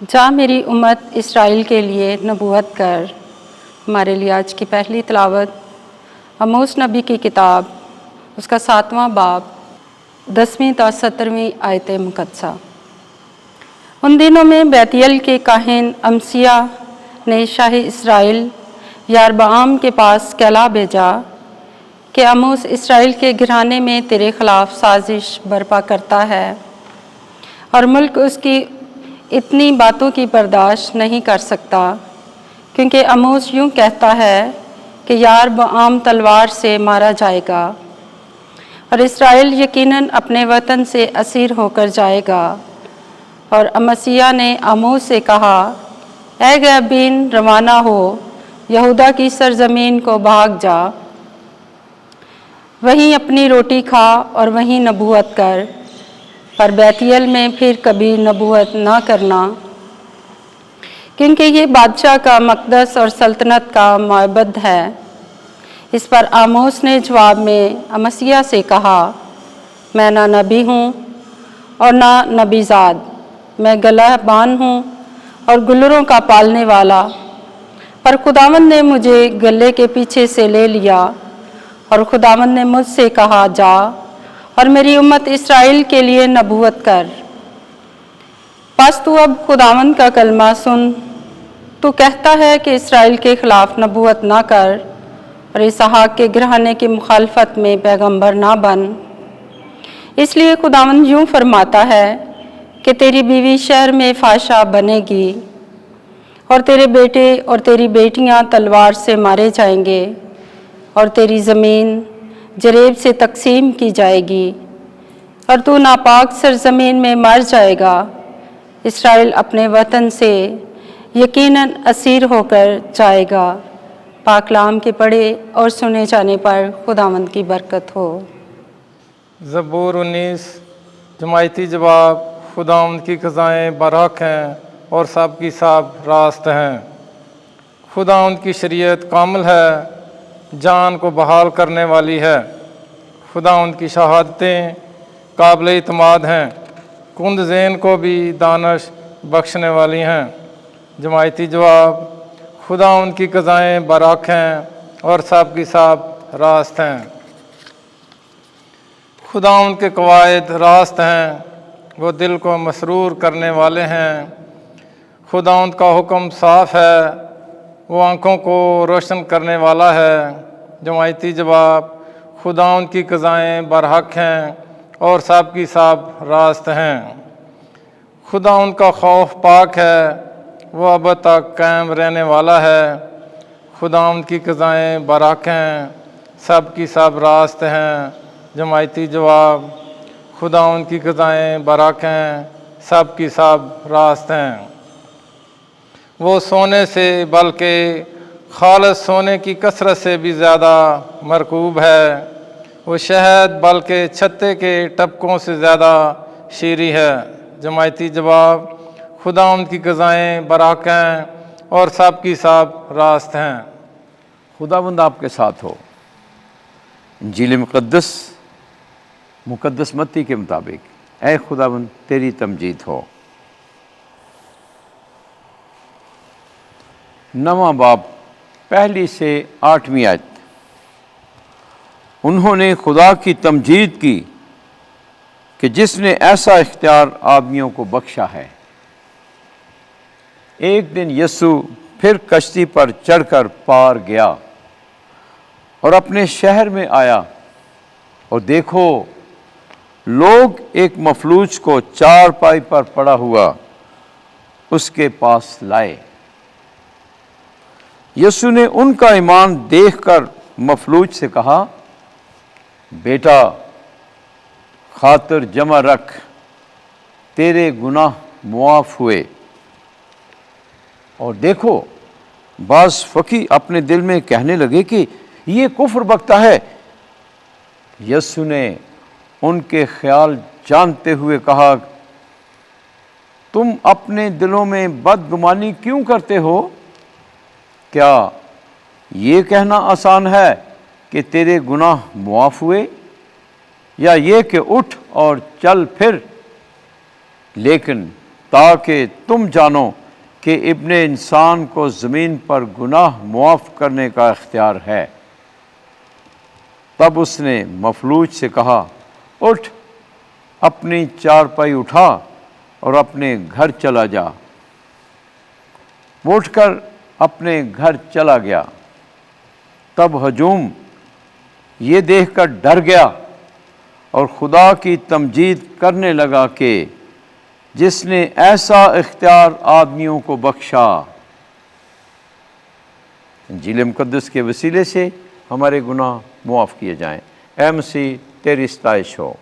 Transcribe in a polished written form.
جا میری امت اسرائیل کے لیے نبوت کر۔ ہمارے لیے آج کی پہلی تلاوت آموس نبی کی کتاب، اس کا 7واں باب، 10ویں تا 17ویں آیت مقدسہ۔ ان دنوں میں بیتیل کے کاہن امسیہ نے شاہ اسرائیل یاربعام کے پاس کہلا بھیجا کہ آموس اسرائیل کے گھرانے میں تیرے خلاف سازش برپا کرتا ہے، اور ملک اس کی اتنی باتوں کی برداشت نہیں کر سکتا، کیونکہ آموس یوں کہتا ہے کہ یاربعام تلوار سے مارا جائے گا، اور اسرائیل یقیناً اپنے وطن سے اسیر ہو کر جائے گا۔ اور امسیہ نے آموس سے کہا، اے غیبین، روانہ ہو، یہودا کی سرزمین کو بھاگ جا، وہیں اپنی روٹی کھا اور وہیں نبوت کر، پر بیتیل میں پھر کبھی نبوت نہ کرنا، کیونکہ یہ بادشاہ کا مقدس اور سلطنت کا معبد ہے۔ اس پر آموس نے جواب میں امسیہ سے کہا، میں نہ نبی ہوں اور نہ نبی زاد، میں گلہ بان ہوں اور گلروں کا پالنے والا، پر خداوند نے مجھے گلے کے پیچھے سے لے لیا، اور خداوند نے مجھ سے کہا، جا اور میری امت اسرائیل کے لیے نبوت کر۔ پس تو اب خداوند کا کلمہ سن، تو کہتا ہے کہ اسرائیل کے خلاف نبوت نہ کر اور اسحاق کے گھرانے کی مخالفت میں پیغمبر نہ بن۔ اس لیے خداوند یوں فرماتا ہے کہ تیری بیوی شہر میں فحشہ بنے گی، اور تیرے بیٹے اور تیری بیٹیاں تلوار سے مارے جائیں گے، اور تیری زمین جریب سے تقسیم کی جائے گی، اور تو ناپاک سرزمین میں مر جائے گا۔ اسرائیل اپنے وطن سے یقیناً اسیر ہو کر جائے گا۔ پاک کلام کے پڑھے اور سنے جانے پر خداوند کی برکت ہو۔ زبور 19۔ جماعتی جواب، خداوند کی قضائیں برحق ہیں اور سب کی سب راست ہیں۔ خداوند کی شریعت کامل ہے، جان کو بحال کرنے والی ہے۔ خداوند کی شہادتیں قابل اعتماد ہیں، کند ذہن کو بھی دانش بخشنے والی ہیں۔ جماعتی جواب، خداوند کی قضائیں برحق ہیں اور سب کی سب راست ہیں۔ خداوند کے قواعد راست ہیں، وہ دل کو مسرور کرنے والے ہیں۔ خداوند کا حکم صاف ہے، وہ آنکھوں کو روشن کرنے والا ہے۔ جماعتی جواب، خداوند کی قضائیں برحق ہیں اور سب کی سب راست ہیں۔ خداوند کا خوف پاک ہے، وہ ابد تک قائم رہنے والا ہے۔ خداوند کی قضائیں برحق ہیں، سب کی سب راست ہیں۔ جماعتی جواب، خداوند کی قضائیں برحق ہیں، سب کی سب راست ہیں۔ وہ سونے سے بلکہ خالص سونے کی کثرت سے بھی زیادہ مرکوب ہے، وہ شہد بلکہ چھتے کے ٹپکوں سے زیادہ شیریں ہے۔ جماعتی جواب، خداوند کی قضائیں برحق ہیں اور سب کی سب راست ہیں۔ خداوند آپ کے ساتھ ہو۔ انجیل مقدس متی کے مطابق، اے خداوند تیری تمجید ہو۔ 9واں باب، 1 سے 8 آیت۔ انہوں نے خدا کی تمجید کی کہ جس نے ایسا اختیار آدمیوں کو بخشا ہے۔ ایک دن یسوع پھر کشتی پر چڑھ کر پار گیا اور اپنے شہر میں آیا، اور دیکھو لوگ ایک مفلوج کو چارپائی پر پڑا ہوا اس کے پاس لائے۔ یسوع نے ان کا ایمان دیکھ کر مفلوج سے کہا، بیٹا خاطر جمع رکھ، تیرے گناہ معاف ہوئے۔ اور دیکھو بعض فقی اپنے دل میں کہنے لگے کہ یہ کفر بکتا ہے۔ یسوع نے ان کے خیال جانتے ہوئے کہا، تم اپنے دلوں میں بدگمانی کیوں کرتے ہو؟ کیا یہ کہنا آسان ہے کہ تیرے گناہ معاف ہوئے، یا یہ کہ اٹھ اور چل پھر؟ لیکن تاکہ تم جانو کہ ابن انسان کو زمین پر گناہ معاف کرنے کا اختیار ہے۔ تب اس نے مفلوج سے کہا، اٹھ، اپنی چارپائی اٹھا اور اپنے گھر چلا جا۔ وہ اٹھ کر اپنے گھر چلا گیا۔ تب ہجوم یہ دیکھ کر ڈر گیا اور خدا کی تمجید کرنے لگا کہ جس نے ایسا اختیار آدمیوں کو بخشا۔ انجیل مقدس کے وسیلے سے ہمارے گناہ معاف کیے جائیں۔ اے مسیح، تیری ستائش ہو۔